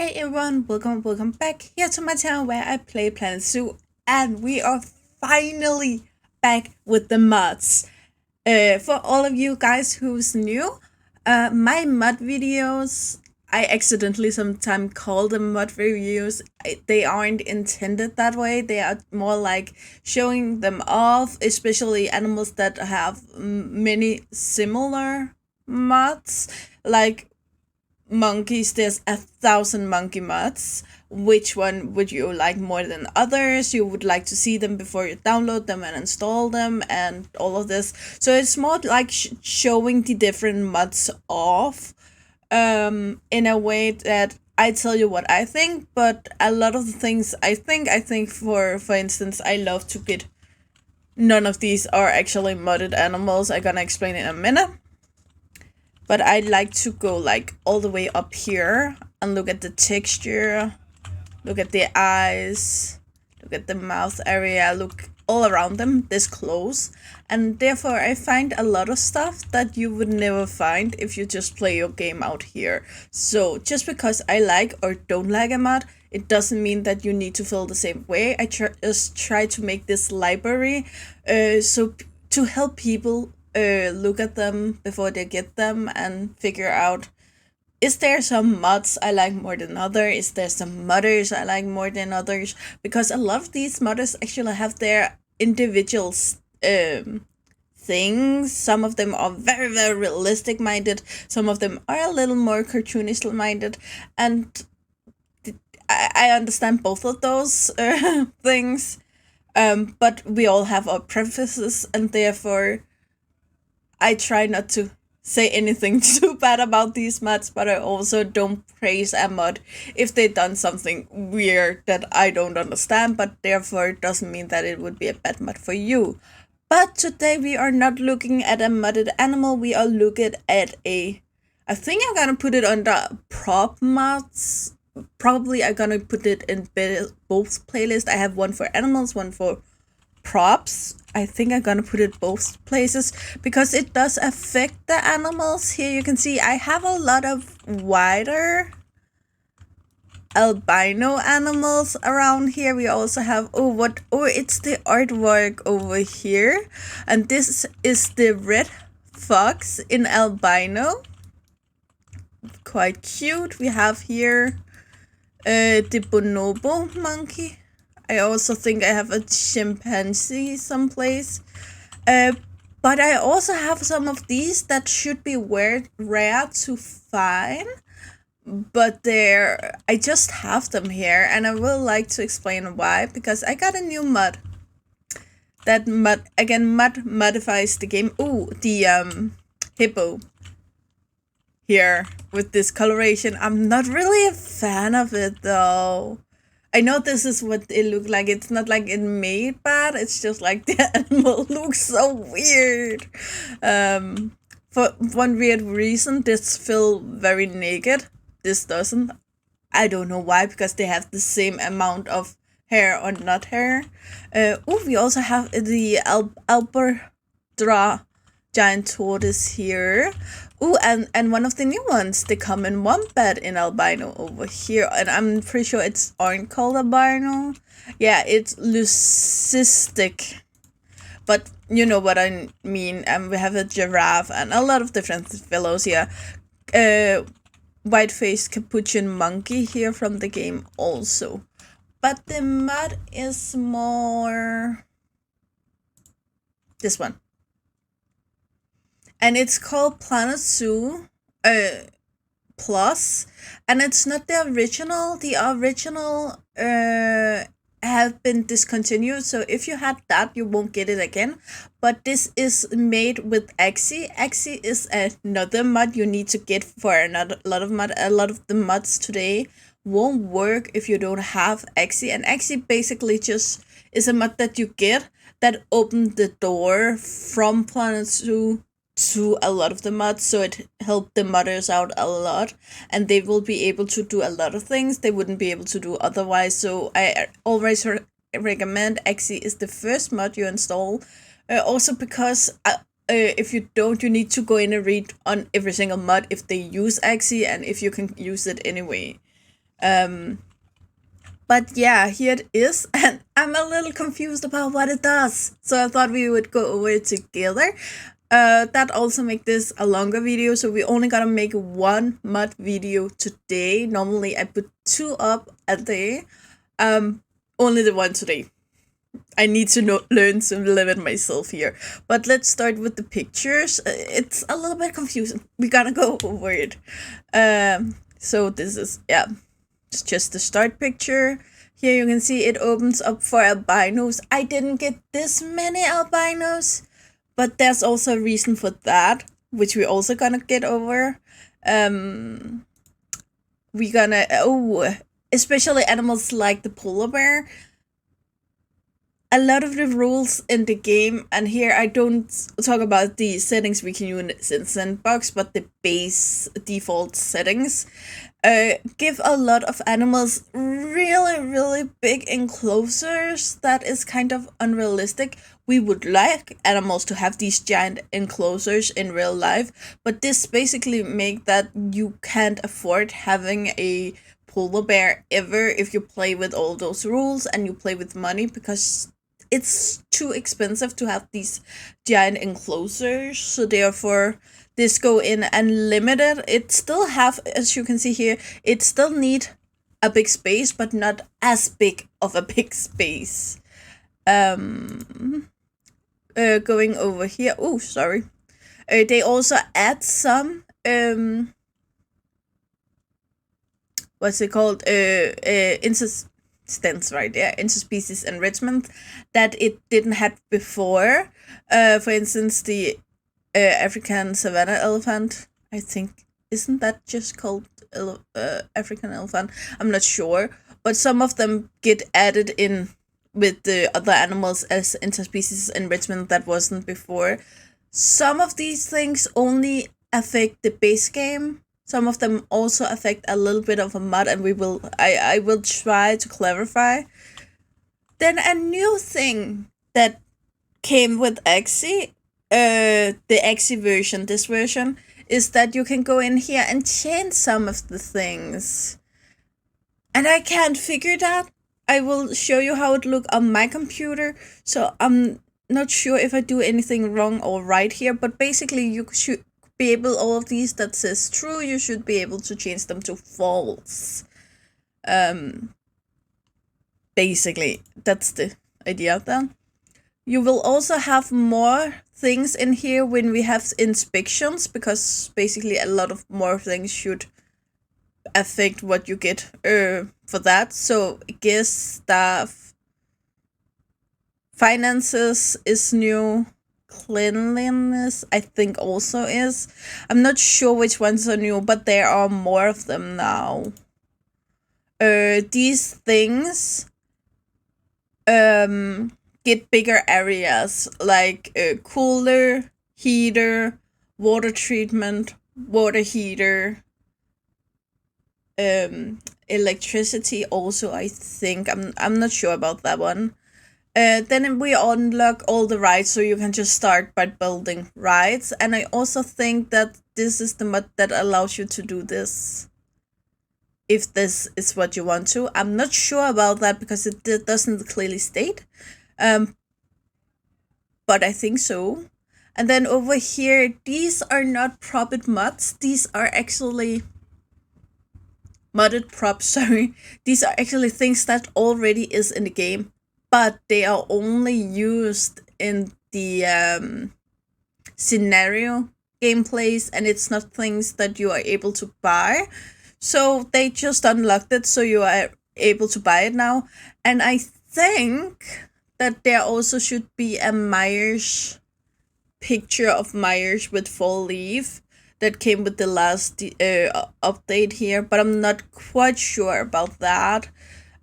Hey everyone, welcome back here to my channel where I play Planet Zoo, and we are finally back with the mods. For all of you guys who's new, my mod videos, I accidentally sometimes call them mod reviews. They aren't intended that way. They are more like showing them off, especially animals that have many similar mods, like monkeys. There's 1,000 monkey mods. Which one would you like more than others? You would like to see them before you download them and install them and all of this. So it's more like showing the different mods off in a way that I tell you what I think, but a lot of the things I think for instance, I love to get, none of these are actually modded animals. I'm gonna explain in a minute. But I like to go like all the way up here and look at the texture, look at the eyes, look at the mouth area, look all around them this close. And therefore I find a lot of stuff that you would never find if you just play your game out here. So just because I like or don't like a mod, it doesn't mean that you need to feel the same way. I just try to make this library so to help people look at them before they get them and figure out, is there some mods I like more than others? Is there some modders I like more than others? Because a lot of these modders actually have their individual things. Some of them are very, very realistic minded. Some of them are a little more cartoonish minded. And I understand both of those things. But we all have our preferences, and therefore I try not to say anything too bad about these mods, but I also don't praise a mod if they done something weird that I don't understand, but therefore it doesn't mean that it would be a bad mod for you. But today we are not looking at a modded animal, we are looking at I think I'm gonna put it under prop mods. Probably I'm gonna put it in both playlists. I have one for animals, one for props. I think I'm gonna put it both places because it does affect the animals. Here you can see I have a lot of wider albino animals around here. We also have it's the artwork over here, and this is the red fox in albino, quite cute. We have here the bonobo monkey. I also think I have a chimpanzee someplace. But I also have some of these that should be rare to find. But I just have them here, and I will like to explain why. Because I got a new mod. That mod modifies the game. Ooh, the hippo here with this coloration. I'm not really a fan of it though. I know this is what it looked like. It's not like it made bad. It's just like the animal looks so weird. For one weird reason, this feels very naked. This doesn't. I don't know why, because they have the same amount of hair or not hair. We also have the Albertra giant tortoise here. And one of the new ones, the common wombat in albino over here. And I'm pretty sure it's aren't called albino. Yeah, it's leucistic. But you know what I mean. We have a giraffe and a lot of different fellows here. White-faced capuchin monkey here from the game also. But the mod is more this one. And it's called Planet Zoo Plus, and it's not the original. The original have been discontinued, so if you had that, you won't get it again. But this is made with ACSE. ACSE is another mod you need to get for another lot of mod. A lot of the mods today won't work if you don't have ACSE, and ACSE basically just is a mod that you get that opens the door from Planet Zoo to a lot of the mods, so it helped the modders out a lot, and they will be able to do a lot of things they wouldn't be able to do otherwise. So I always recommend ACSE is the first mod you install, also because if you don't, you need to go in and read on every single mod if they use ACSE and if you can use it anyway. But yeah, here it is, and I'm a little confused about what it does. So I thought we would go over it together. That also make this a longer video, so we only gotta make one mod video today. Normally I put 2 up a day. Only the one today. I need to learn to limit myself here. But let's start with the pictures. It's a little bit confusing. We gotta go over it. So this is, yeah, it's just the start picture. Here you can see it opens up for albinos. I didn't get this many albinos, but there's also a reason for that, which we're also gonna get over. We're gonna, especially animals like the polar bear. A lot of the rules in the game, and here I don't talk about the settings we can use in Sandbox, but the base default settings, give a lot of animals really big enclosures that is kind of unrealistic. We would like animals to have these giant enclosures in real life, but this basically make that you can't afford having a polar bear ever if you play with all those rules and you play with money, because it's too expensive to have these giant enclosures. So therefore this go in unlimited. It still have, as you can see here, it still need a big space, but not as big of a big space. Going over here, oh sorry, they also add some what's it called, right there, interspecies enrichment that it didn't have before. For instance, the African savanna elephant, I think, isn't that just called African elephant? I'm not sure, but some of them get added in with the other animals as interspecies enrichment that wasn't before. Some of these things only affect the base game. Some of them also affect a little bit of a mod, and I will try to clarify. Then a new thing that came with ACSE, the ACSE version, this version, is that you can go in here and change some of the things. And I can't figure that. I will show you how it look on my computer, so I'm not sure if I do anything wrong or right here, but basically you should be able, all of these that says true, you should be able to change them to false. Basically, that's the idea of that. You will also have more things in here when we have inspections, because basically a lot of more things should affect what you get for that. So guest staff, finances is new, cleanliness I think also is. I'm not sure which ones are new, but there are more of them now. These things get bigger areas, like cooler, heater, water treatment, water heater, electricity also, I think. I'm not sure about that one. Then we unlock all the rides, so you can just start by building rides. And I also think that this is the mod that allows you to do this, if this is what you want to. I'm not sure about that because it doesn't clearly state. But I think so. And then over here, these are not propped mods. These are actually modded props, sorry. These are actually things that already is in the game, but they are only used in the scenario gameplays, and it's not things that you are able to buy. So they just unlocked it, so you are able to buy it now. And I think that there also should be a Myers picture of Myers with full leaf that came with the last update here, but I'm not quite sure about that.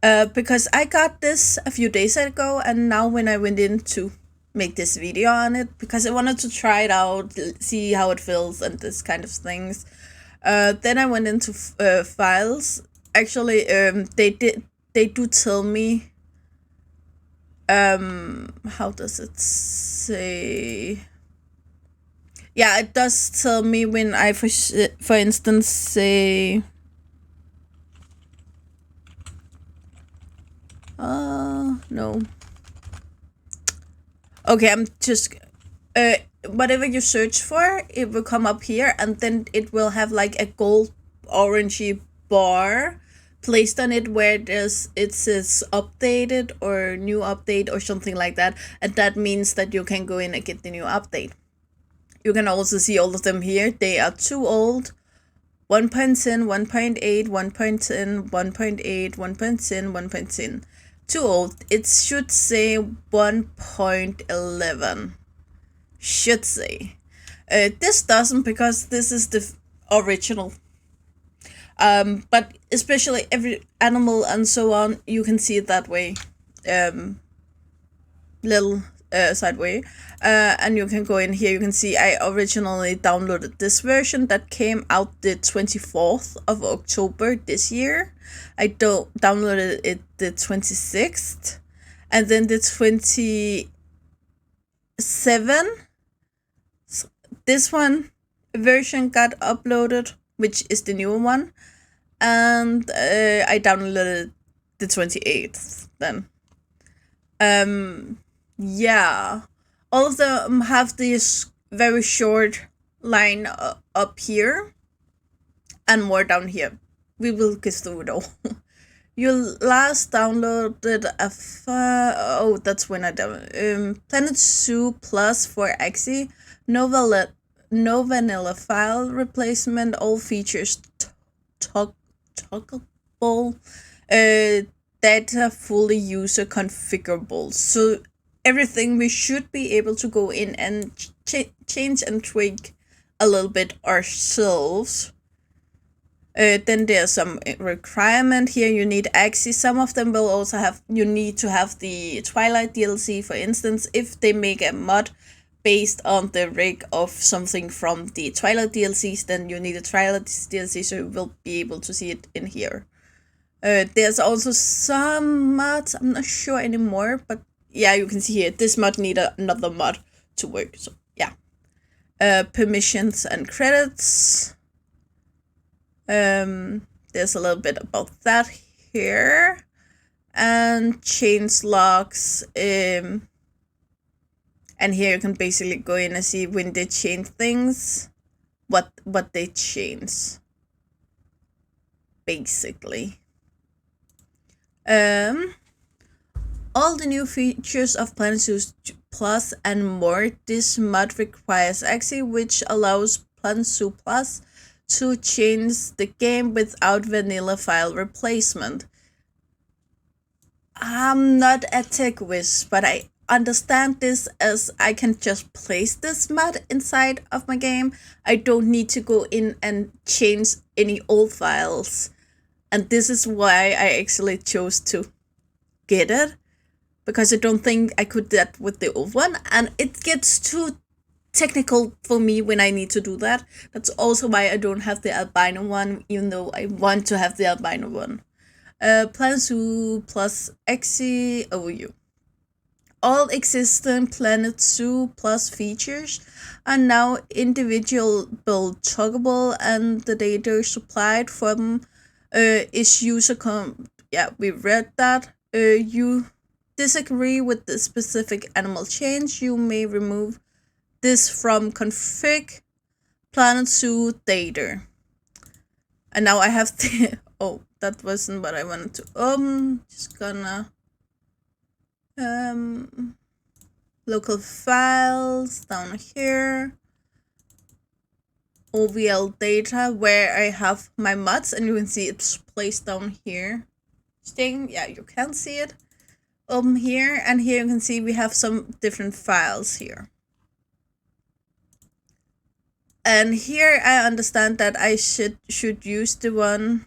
Because I got this a few days ago, and now when I went in to make this video on it, because I wanted to try it out, see how it feels and this kind of things, then I went into files. Actually, they do tell me, how does it say? Yeah, it does tell me when I, for instance, say, No. Okay, I'm just whatever you search for, it will come up here, and then it will have like a gold orangey bar placed on it where it says updated or new update or something like that, and that means that you can go in and get the new update. You can also see all of them here. They are too old. 1.10, 1.8, 1.10, 1.8, 1.10, 1.10. Too old. It should say 1.11. Should say. This doesn't, because this is the original. But especially every animal and so on, you can see it that way. Little sideway. And you can go in here. You can see I originally downloaded this version that came out the 24th of October this year. I downloaded it the 26th, and then the 27th. This one version got uploaded, which is the newer one, and I downloaded the 28th then. Yeah, all of them have this very short line up here and more down here. We will get through it all. You last downloaded oh, that's when I downloaded Planet Zoo Plus for ACSE. No vanilla file replacement. All features toggleable. Data fully user configurable. So everything we should be able to go in and change and tweak a little bit ourselves. Then there's some requirement here. You need ACSE. Some of them will also have, you need to have the Twilight DLC, for instance. If they make a mod based on the rig of something from the Twilight DLCs, then you need a Twilight DLC, so you will be able to see it in here. There's also some mods, I'm not sure anymore, but yeah, you can see here, this mod needs another mod to work, so yeah. Permissions and credits. There's a little bit about that here. And change logs. And here you can basically go in and see when they change things, what they change, basically. All the new features of Planet Zoo Plus and more. This mod requires ACSE, which allows Planet Zoo Plus to change the game without vanilla file replacement. I'm not a tech whiz, but I understand this as I can just place this mod inside of my game. I don't need to go in and change any old files. And this is why I actually chose to get it, because I don't think I could do that with the old one, and it gets too technical for me when I need to do that. That's also why I don't have the albino one, even though I want to have the albino one. Planet Zoo Plus ACSE overview. All existing Planet Zoo Plus features are now individual toggleable, and the data supplied from is user yeah, we read that. You disagree with the specific animal change, you may remove this from config Planet Zoo data. And now I have the oh, that wasn't what I wanted to just gonna local files down here, OVL data, where I have my mods, and you can see it's placed down here. Yeah, you can see it here, and here you can see we have some different files here. And here I understand that I should use the one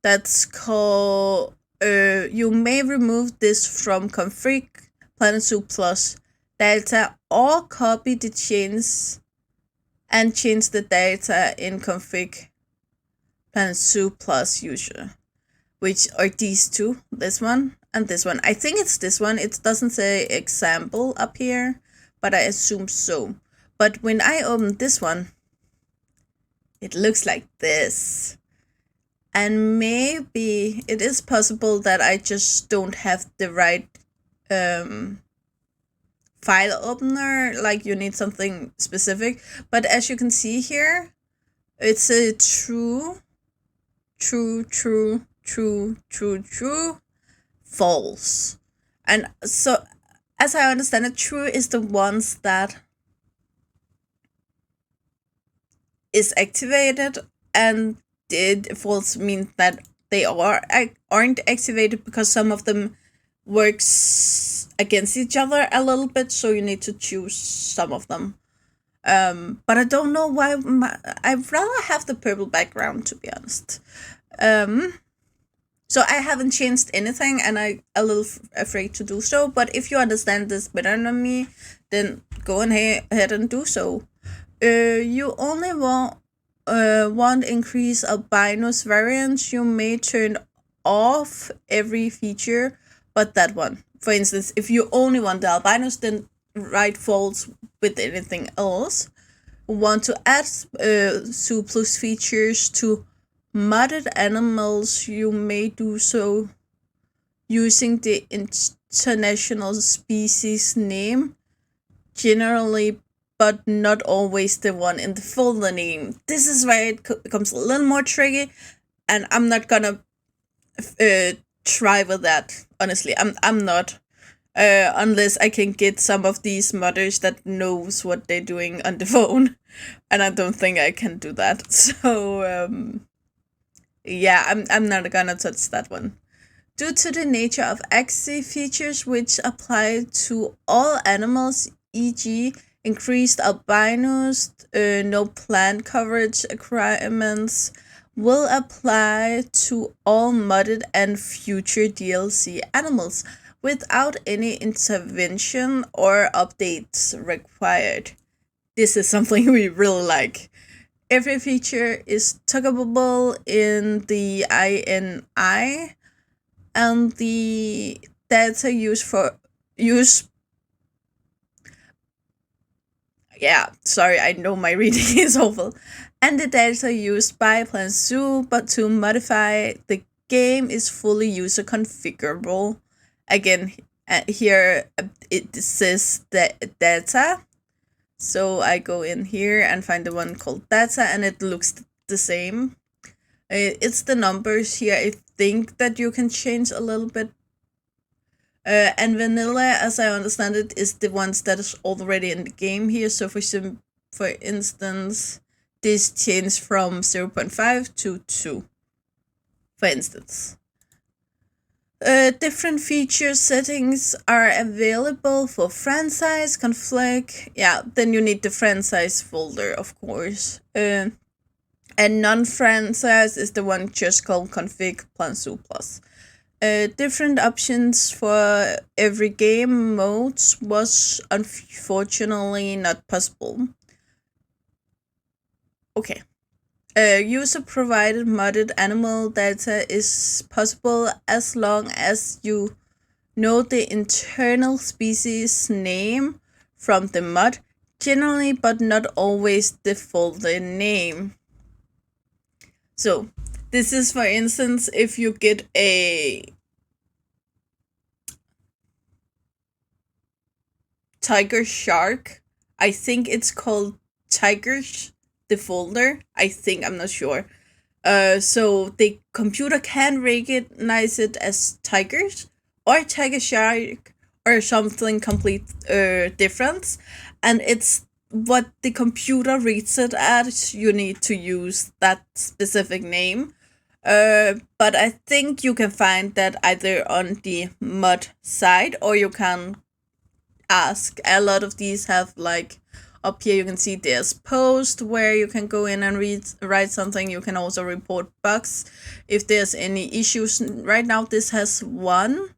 that's called you may remove this from config Planet Zoo Plus data, or copy the change and change the data in config Planet Zoo Plus user, which are these two, this one and this one. I think it's this one. It doesn't say example up here, but I assume so. But when I open this one, it looks like this. And maybe it is possible that I just don't have the right file opener, like you need something specific. But as you can see here, it's a true, false. And so, as I understand it, true is the ones that is activated, and it false means that they aren't activated because some of them works against each other a little bit, so you need to choose some of them. But I don't know why. I'd rather have the purple background, to be honest. So I haven't changed anything, and I'm a little afraid to do so. But if you understand this better than me, then go ahead and do so. You only want increase albinus variance. You may turn off every feature but that one. For instance, if you only want the albinos, then write false with anything else. Want to add Zoo Plus features to modded animals, you may do so using the international species name, generally, but not always the one in the folder name. This is where it becomes a little more tricky, and I'm not gonna try with that. Honestly, I'm not. Unless I can get some of these modders that knows what they're doing on the phone, and I don't think I can do that. So yeah, I'm not gonna touch that one. Due to the nature of ACSE features which apply to all animals, e.g., increased albinos, no plant coverage requirements, will apply to all modded and future DLC animals without any intervention or updates required. This is something we really like. Every feature is tuggable in the INI, and the data used sorry, I know my reading is awful. And the data used by Planet Zoo, but to modify the game is fully user configurable. Again, here it says the data. So I go in here and find the one called data, and it looks the same. It's the numbers here, I think, that you can change a little bit. And vanilla, as I understand it, is the ones that is already in the game here. So for instance, this changed from 0.5 to 2, for instance. Different feature settings are available for friend size, conflict. Yeah, then you need the friend size folder, of course. And non-friend size is the one just called config Zoo Plus. Different options for every game modes was unfortunately not possible. Okay. User-provided modded animal data is possible as long as you know the internal species name from the mod, generally but not always the folder name. So, this is, for instance, if you get a tiger shark. I think it's called tigers, the folder. I think, I'm not sure. So the computer can recognize it as tigers or tiger shark or something complete different, and it's what the computer reads it as. You need to use that specific name. But I think you can find that either on the mod side, or you can ask. A lot of these have, like, up here you can see there's post where you can go in and write something. You can also report bugs if there's any issues. Right now this has one,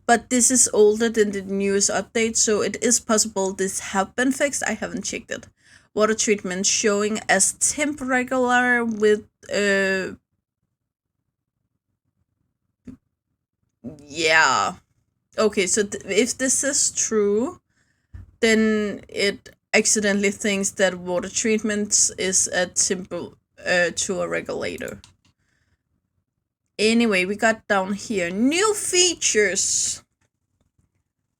but this is older than the newest update, so it is possible this have been fixed. I haven't checked it. Water treatment showing as temp regular with yeah. Okay, so if this is true, then it accidentally thinks that water treatment is a simple to a regulator. Anyway, we got down here new features.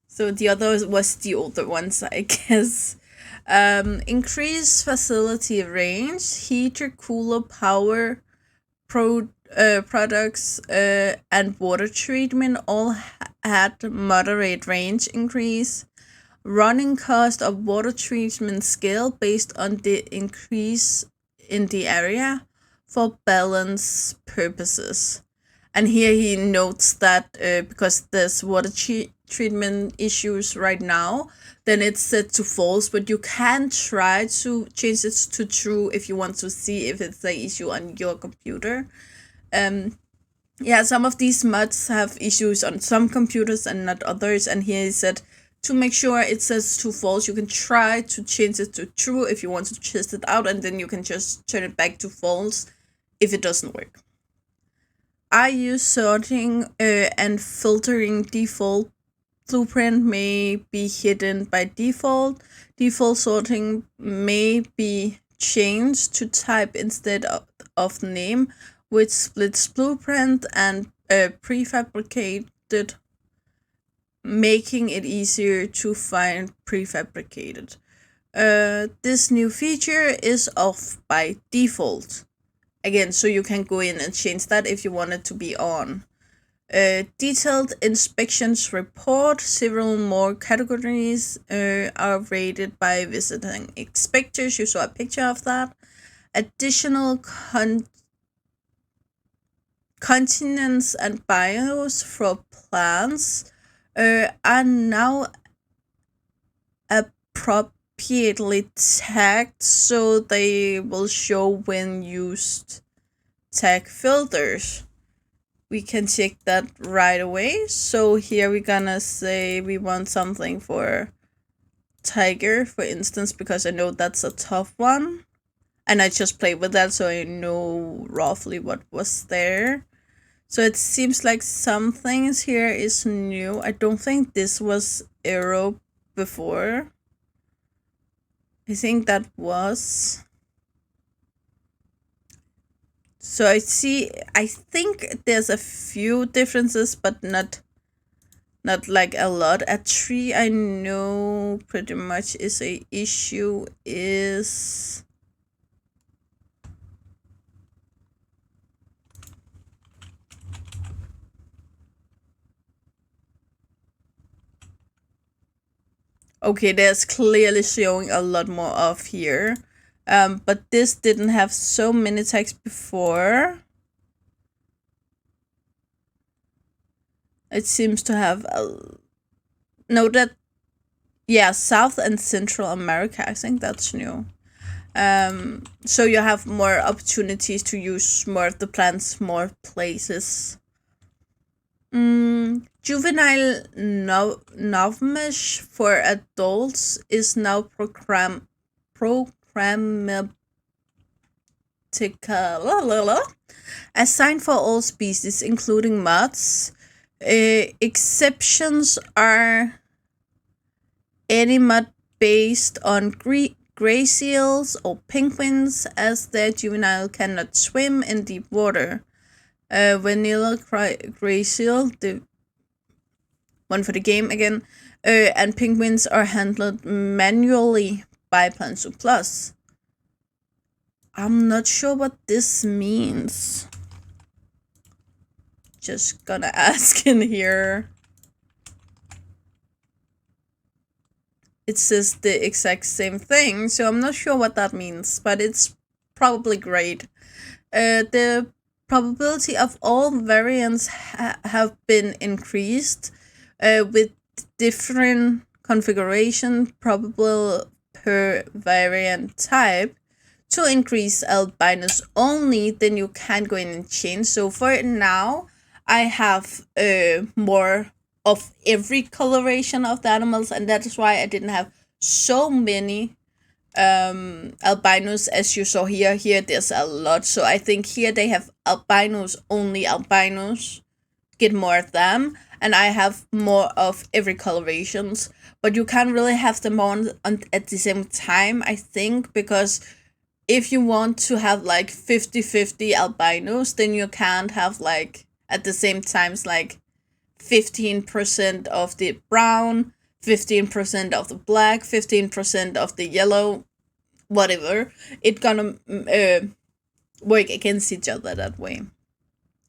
So the other was the older ones, I guess. Increase facility range, heater, cooler, power, products, and water treatment all had moderate range increase. Running cost of water treatment scale based on the increase in the area for balance purposes. And here he notes that because there's water treatment issues right now, then it's set to false, but you can try to change it to true if you want to see if it's an issue on your computer. Yeah, some of these mods have issues on some computers and not others, and here he said to make sure it says to false, you can try to change it to true if you want to test it out, and then you can just turn it back to false if it doesn't work. I use sorting and filtering default blueprint may be hidden by default. Default sorting may be changed to type instead of name, which splits blueprint and prefabricated, making it easier to find prefabricated. This new feature is off by default. Again, so you can go in and change that if you want it to be on. Detailed inspections report. Several more categories are rated by visiting inspectors. You saw a picture of that. Additional continents and bios for plants are now appropriately tagged, so they will show when used tag filters. We can check that right away. So here we're gonna say we want something for tiger, for instance, because I know that's a tough one. And I just played with that, so I know roughly what was there. So it seems like some things here is new. I don't think this was arrow before. I think that was. So I think there's a few differences, but not like a lot. A tree I know pretty much is a issue is. Okay, there's clearly showing a lot more of here. But this didn't have so many tags before. It seems to have South and Central America. I think that's new. So you have more opportunities to use more of the plants, more places. Juvenile novemesh for adults is now programmable. Assigned for all species, including moths. Exceptions are any moth based on gray seals or penguins, as their juvenile cannot swim in deep water. Vanilla gray seal, the one for the game again, and penguins are handled manually by PZPlus. I'm not sure what this means. Just gonna ask in here. It says the exact same thing, so I'm not sure what that means, but it's probably great. The probability of all variants have been increased with different configuration probable per variant type. To increase albinos only, then you can go in and change. So for now, I have more of every coloration of the animals, and that is why I didn't have so many albinos as you saw here. Here there's a lot, so I think here they have albinos, only albinos, get more of them, and I have more of every colorations, but you can't really have them on at the same time, I think, because if you want to have like 50-50 albinos, then you can't have like at the same times, like 15% of the brown, 15% of the black, 15% of the yellow, whatever. It's gonna work against each other that way.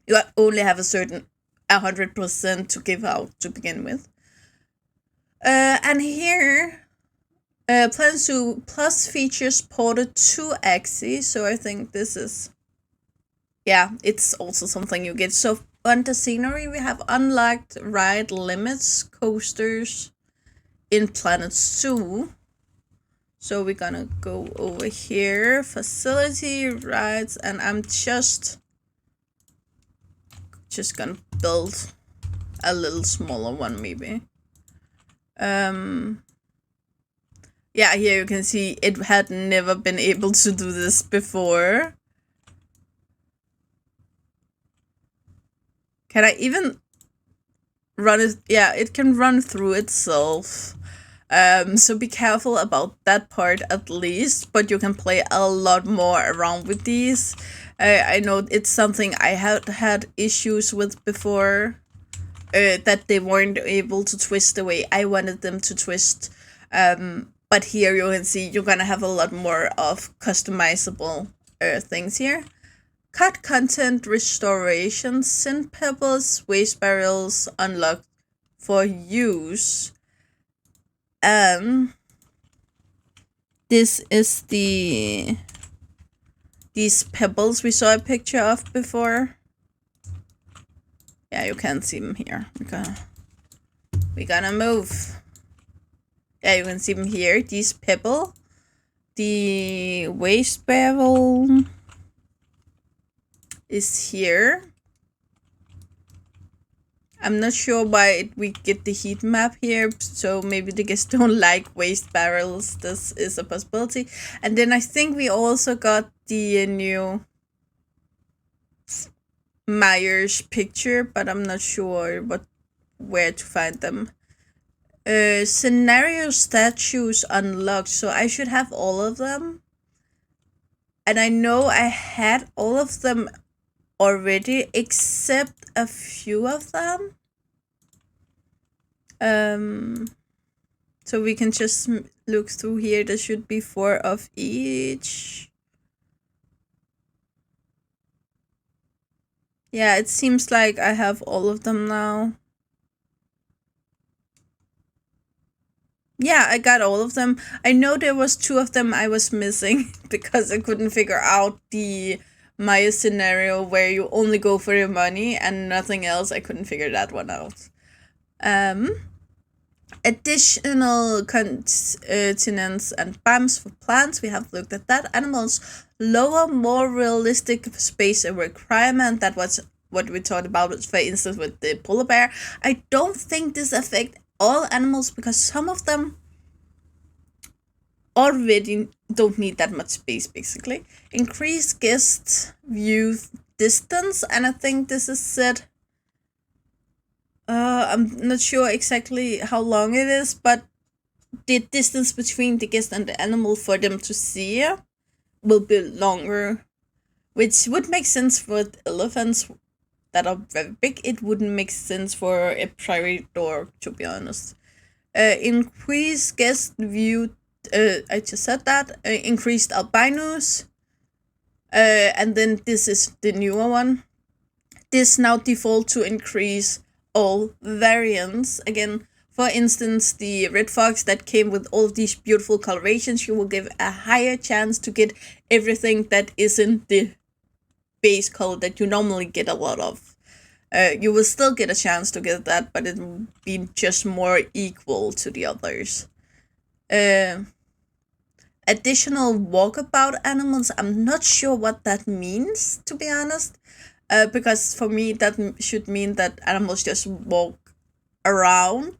You only have a certain 100% to give out to begin with. And here, Planet Zoo Plus features ported to ACSE, so I think this is, yeah, it's also something you get. So on the scenery, we have unlocked ride limits coasters in Planet Zoo. So we're gonna go over here, facility, rides, and I'm just gonna build a little smaller one maybe. Yeah, here you can see it had never been able to do this before. Can I even run it? Yeah, it can run through itself. So be careful about that part at least, but you can play a lot more around with these. I know it's something I had issues with before, that they weren't able to twist the way I wanted them to twist. But here you can see you're gonna have a lot more of customizable things here. Cut content restoration, sand pebbles, waste barrels unlocked for use. This is these pebbles we saw a picture of before. Yeah, you can see them here. We're gonna move. Yeah, you can see them here. These pebble, the waste barrel is here. I'm not sure why we get the heat map here, so maybe the guests don't like waste barrels. This is a possibility. And then I think we also got the new Myers picture, but I'm not sure where to find them. Scenario statues unlocked, so I should have all of them. And I know I had all of them already, except a few of them. So we can just look through here. There should be 4 of each. Yeah, it seems like I have all of them now. Yeah, I got all of them. I know there was 2 of them I was missing because I couldn't figure out the Maya scenario where you only go for your money and nothing else. I couldn't figure that one out. Additional continents and biomes for plants. We have looked at that. Animals lower, more realistic space requirement. That was what we talked about, for instance, with the polar bear. I don't think this affects all animals because some of them already don't need that much space, basically. Increase guest view distance, and I think this is set. I'm not sure exactly how long it is, but the distance between the guest and the animal for them to see will be longer, which would make sense for elephants that are very big. It wouldn't make sense for a prairie dog, to be honest. Increase guest view. I just said that. Increased albinos. And then this is the newer one. This now default to increase all variants. Again, for instance, the red fox that came with all of these beautiful colorations, you will give a higher chance to get everything that isn't the base color that you normally get a lot of. You will still get a chance to get that, but it will be just more equal to the others. Additional walkabout animals, I'm not sure what that means, to be honest. Because for me, that should mean that animals just walk around,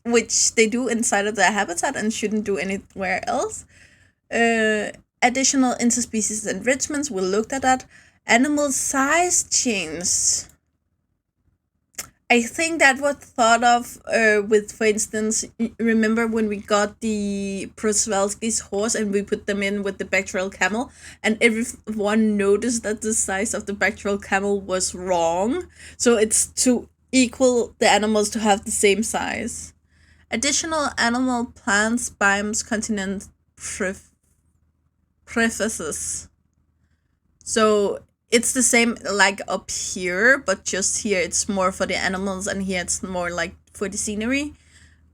which they do inside of their habitat and shouldn't do anywhere else. Additional interspecies enrichments, we looked at that. Animal size change. I think that was thought of with, for instance, remember when we got the Przewalski's horse and we put them in with the Bactrial camel, and everyone noticed that the size of the Bactrial camel was wrong. So it's to equal the animals to have the same size. Additional animal, plants, biomes, continent prefaces. So it's the same like up here, but just here it's more for the animals and here it's more like for the scenery.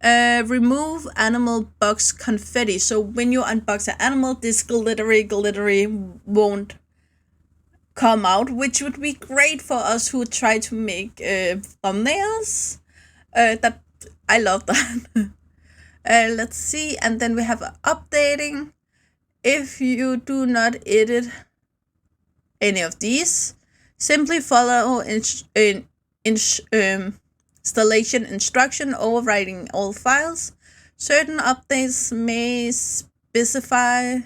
Remove animal box confetti. So when you unbox an animal, this glittery won't come out, which would be great for us who try to make thumbnails. That I love that. Let's see, and then we have updating. If you do not edit any of these, simply follow installation instruction, overriding all files. Certain updates may specify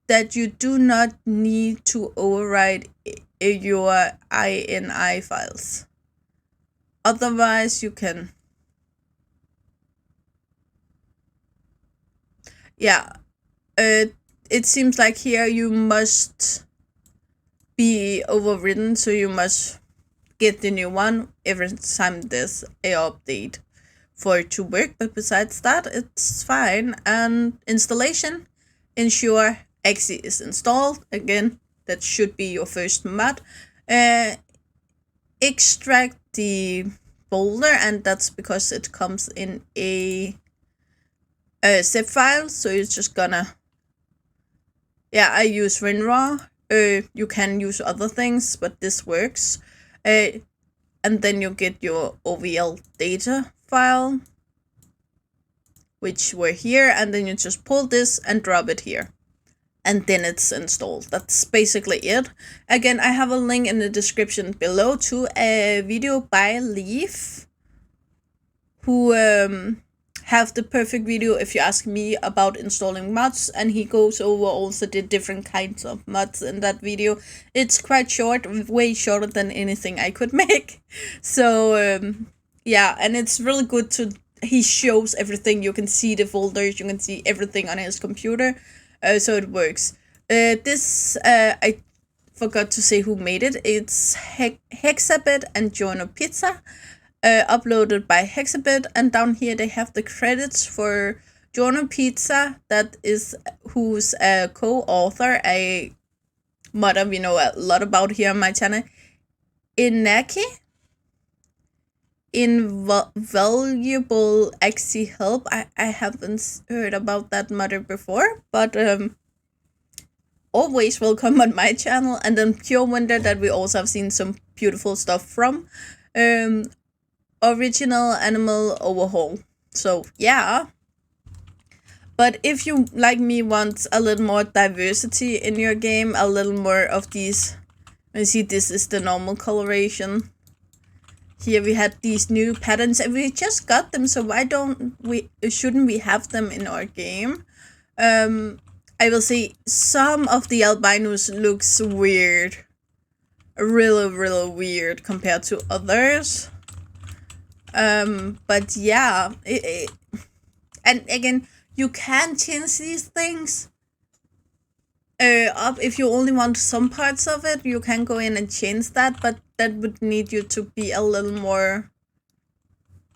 that you do not need to override your INI files. Otherwise, you can. Yeah, it seems like here you must be overridden, so you must get the new one every time there's a update for it to work. But besides that, it's fine. And installation, ensure ACSE is installed. Again, that should be your first mod. Extract the folder, and that's because it comes in a zip file. So you're just gonna, I use WinRAR. You can use other things, but this works. And then you get your OVL data file, which were here, and then you just pull this and drop it here. And then it's installed. That's basically it. Again, I have a link in the description below to a video by Leaf, who have the perfect video if you ask me about installing mods, and he goes over also the different kinds of mods in that video. It's quite short, way shorter than anything I could make. So and it's really good to, he shows everything. You can see the folders, you can see everything on his computer, so it works. This I forgot to say who made it. It's Hexabit and GiornoPizza. Uploaded by Hexabit, and down here they have the credits for GiornoPizza, that is who's a co-author, a modder we know a lot about here on my channel. Inaki, Invaluable ACSE Help. I haven't heard about that modder before, but always welcome on my channel. And then Pure Wonder, that we also have seen some beautiful stuff from. Original animal overhaul. So yeah, but if you like me want a little more diversity in your game, a little more of these, you see this is the normal coloration. Here we had these new patterns and we just got them, so why shouldn't we have them in our game? I will say some of the albinos looks weird, really weird compared to others. But yeah, and again, you can change these things up. If you only want some parts of it, you can go in and change that, but that would need you to be a little more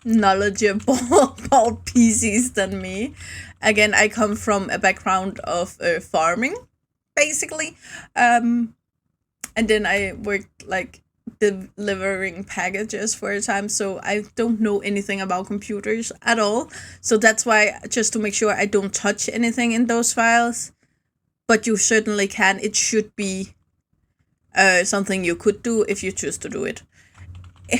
knowledgeable about PCs than me. Again, I come from a background of farming, basically, and then I worked like delivering packages for a time, so I don't know anything about computers at all. So that's why, just to make sure I don't touch anything in those files, but you certainly can. It should be something you could do if you choose to do it.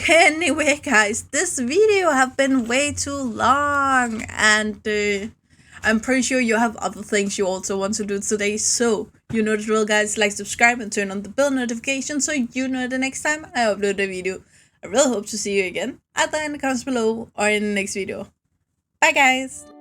Anyway, guys, this video have been way too long, and I'm pretty sure you have other things you also want to do today, so you know the drill, guys. Like, subscribe, and turn on the bell notification so you know the next time I upload a video. I really hope to see you again either in the comments below or in the next video. Bye, guys!